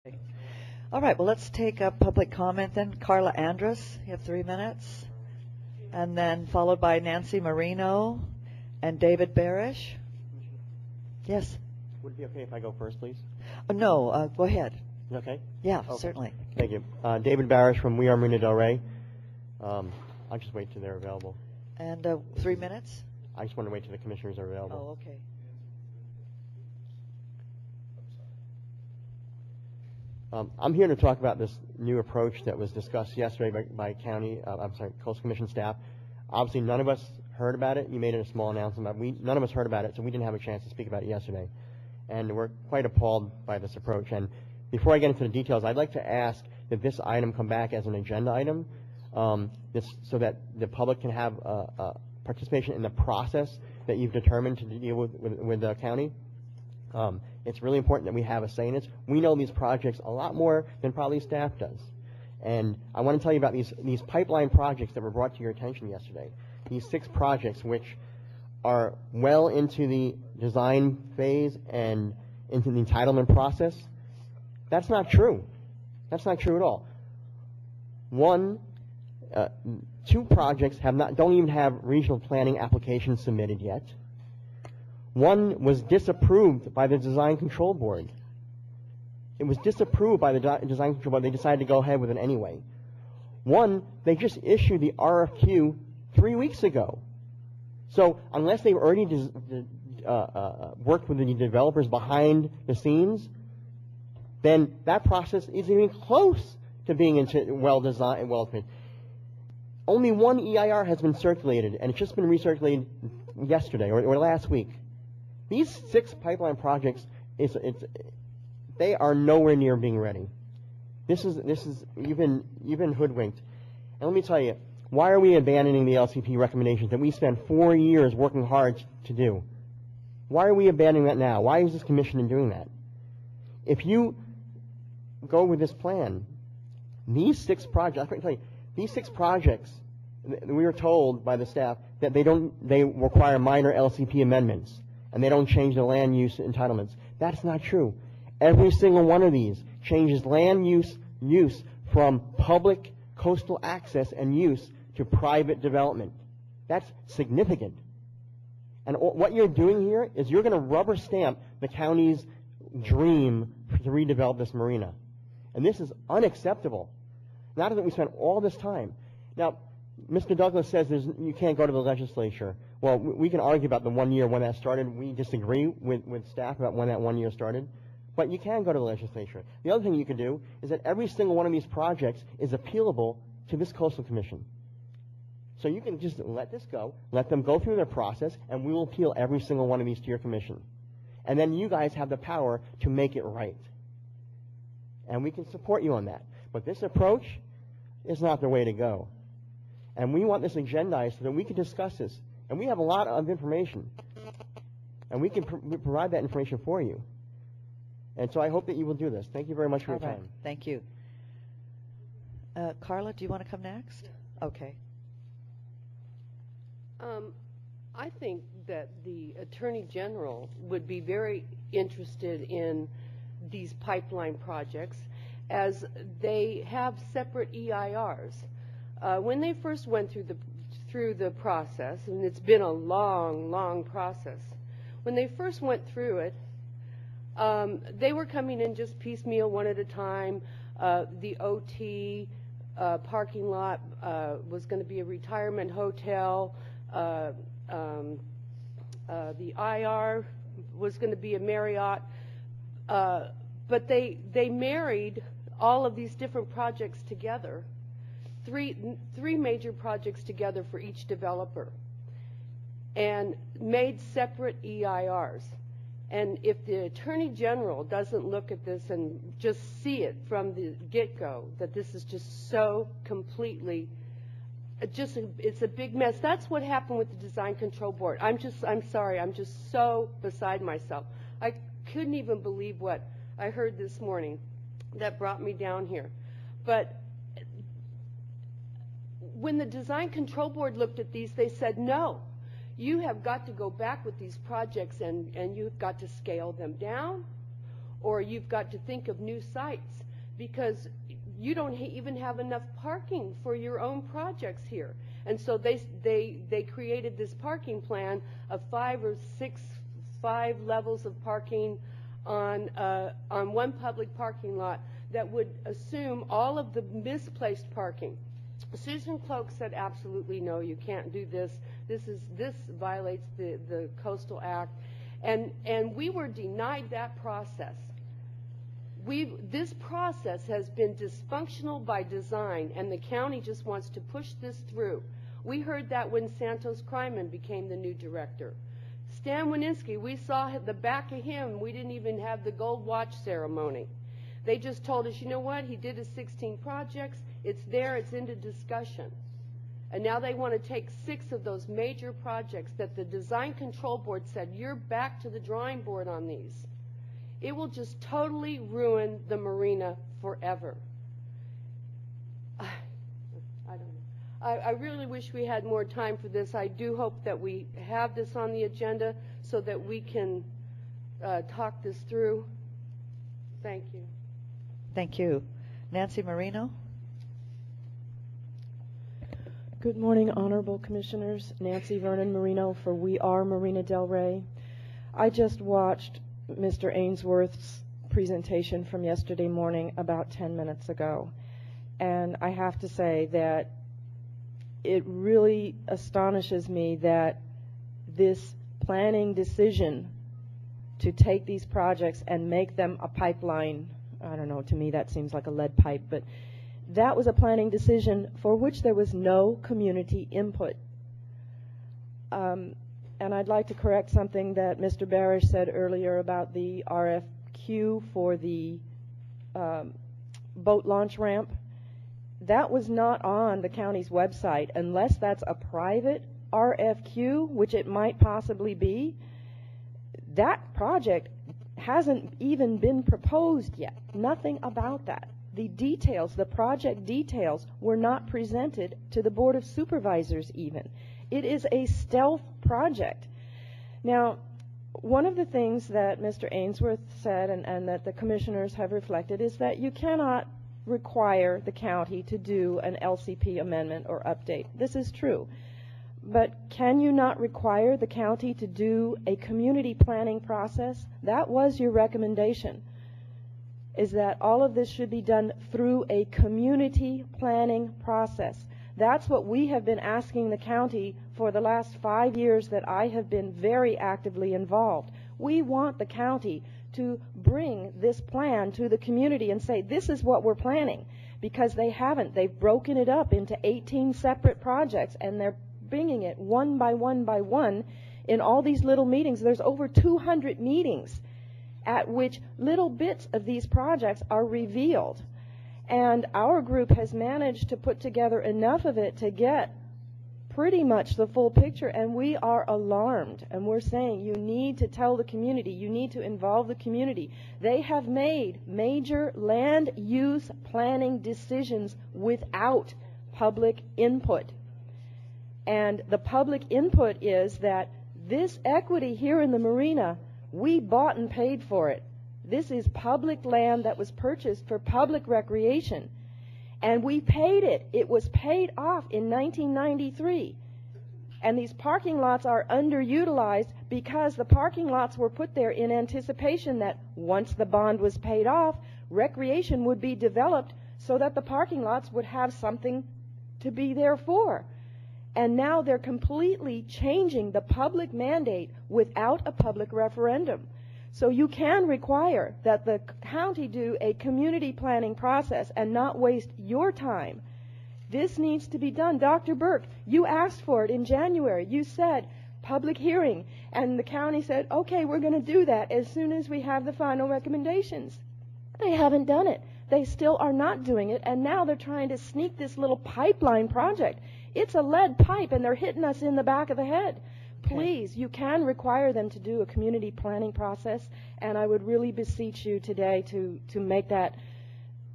Okay. All right, well, let's take a public comment then. Carla Andrus, you have 3 minutes. And then followed by Nancy Marino and David Barish. Yes? Would it be okay if I go first, please? No, go ahead. Okay? Yeah, Okay. certainly. Thank you. David Barish from We Are Marina del Rey. I'll just wait till they're available. And 3 minutes? I just want to wait till the commissioners are available. Oh, okay. I'm here to talk about this new approach that was discussed yesterday by Coastal Commission staff. Obviously, none of us heard about it. You made a small announcement. None of us heard about it, so we didn't have a chance to speak about it yesterday. And we're quite appalled by this approach. And before I get into the details, I'd like to ask that this item come back as an agenda item, so that the public can have participation in the process that you've determined to deal with the county. It's really important that we have a say in it. We know these projects a lot more than probably staff does. And I want to tell you about these pipeline projects that were brought to your attention yesterday. These 6 projects which are well into the design phase and into the entitlement process. That's not true. That's not true at all. 2 projects don't even have regional planning applications submitted yet. 1 was disapproved by the Design Control Board. It was disapproved by the Design Control Board. They decided to go ahead with it anyway. 1, they just issued the RFQ 3 weeks ago. So unless they've already worked with the developers behind the scenes, then that process isn't even close to being well-designed and well-fit. Only 1 EIR has been circulated, and it's just been recirculated yesterday or last week. These 6 pipeline projects, they are nowhere near being ready. You've been hoodwinked. And let me tell you, why are we abandoning the LCP recommendations that we spent 4 years working hard to do? Why are we abandoning that now? Why is this commission doing that? If you go with this plan, these 6 projects, I can tell you, these 6 projects, we were told by the staff that they require minor LCP amendments, and they don't change the land use entitlements. That's not true. Every single one of these changes land use from public coastal access and use to private development. That's significant. And what you're doing here is you're going to rubber stamp the county's dream to redevelop this marina. And this is unacceptable. Now that we spent all this time. Now, Mr. Douglas says you can't go to the legislature. Well, we can argue about the 1 year when that started. We disagree with staff about when that 1 year started. But you can go to the legislature. The other thing you can do is that every single one of these projects is appealable to this coastal commission. So you can just let this go, let them go through their process, and we will appeal every single one of these to your commission. And then you guys have the power to make it right. And we can support you on that. But this approach is not the way to go. And we want this agendized so that we can discuss this. And we have a lot of information. And we can provide that information for you. And so I hope that you will do this. Thank you very much for your time. Thank you. Carla, do you want to come next? Okay. I think that the Attorney General would be very interested in these pipeline projects, as they have separate EIRs. When they first went through the process, and it's been a long process, when they first went through it, they were coming in just piecemeal, one at a time. The OT parking lot was going to be a retirement hotel. The IR was going to be a Marriott. But they married all of these different projects together, three major projects together for each developer, and made separate EIRs. And if the Attorney General doesn't look at this and just see it from the get-go, that this is just so completely, it's a big mess. That's what happened with the Design Control Board. I'm sorry, I'm just so beside myself. I couldn't even believe what I heard this morning that brought me down here. But when the Design Control Board looked at these, they said, no, you have got to go back with these projects and you've got to scale them down, or you've got to think of new sites, because you don't even have enough parking for your own projects here. And so they created this parking plan of 5 levels of parking on one public parking lot that would assume all of the misplaced parking. Susan Cloak said, absolutely no, you can't do this. This violates the Coastal Act. And we were denied that process. This process has been dysfunctional by design, and the county just wants to push this through. We heard that when Santos Kryman became the new director. Stan Wininski, we saw the back of him. We didn't even have the gold watch ceremony. They just told us, you know what, he did his 16 projects. It's there, it's into discussion. And now they want to take 6 of those major projects that the Design Control Board said, you're back to the drawing board on these. It will just totally ruin the marina forever. I don't know. I really wish we had more time for this. I do hope that we have this on the agenda so that we can talk this through. Thank you. Thank you. Nancy Marino. Good morning, Honorable Commissioners. Nancy Vernon Marino for We Are Marina del Rey. I just watched Mr. Ainsworth's presentation from yesterday morning about 10 minutes ago, and I have to say that it really astonishes me that this planning decision to take these projects and make them a pipeline, I don't know, to me that seems like a lead pipe, but that was a planning decision for which there was no community input. And I'd like to correct something that Mr. Barish said earlier about the RFQ for the boat launch ramp. That was not on the county's website. Unless that's a private RFQ, which it might possibly be, that project hasn't even been proposed yet. Nothing about that. The details, the project details, were not presented to the Board of Supervisors even. It is a stealth project. Now, one of the things that Mr. Ainsworth said and that the commissioners have reflected is that you cannot require the county to do an LCP amendment or update. This is true. But can you not require the county to do a community planning process? That was your recommendation, is that all of this should be done through a community planning process. That's what we have been asking the county for the last 5 years that I have been very actively involved. We want the county to bring this plan to the community and say, this is what we're planning, because they haven't. They've broken it up into 18 separate projects, and they're bringing it one by one in all these little meetings. There's over 200 meetings at which little bits of these projects are revealed. And our group has managed to put together enough of it to get pretty much the full picture, and we are alarmed. And we're saying you need to tell the community, you need to involve the community. They have made major land use planning decisions without public input. And the public input is that this equity here in the marina, we bought and paid for it. This is public land that was purchased for public recreation. And we paid it. It was paid off in 1993. And these parking lots are underutilized because the parking lots were put there in anticipation that once the bond was paid off, recreation would be developed so that the parking lots would have something to be there for. And now they're completely changing the public mandate without a public referendum. So you can require that the county do a community planning process and not waste your time. This needs to be done. Dr. Burke, you asked for it in January. You said public hearing, and the county said, okay, we're going to do that as soon as we have the final recommendations. They haven't done it. They still are not doing it, and now they're trying to sneak this little pipeline project. It's a lead pipe, and they're hitting us in the back of the head. Please, you can require them to do a community planning process, and I would really beseech you today to make that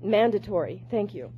mandatory. Thank you.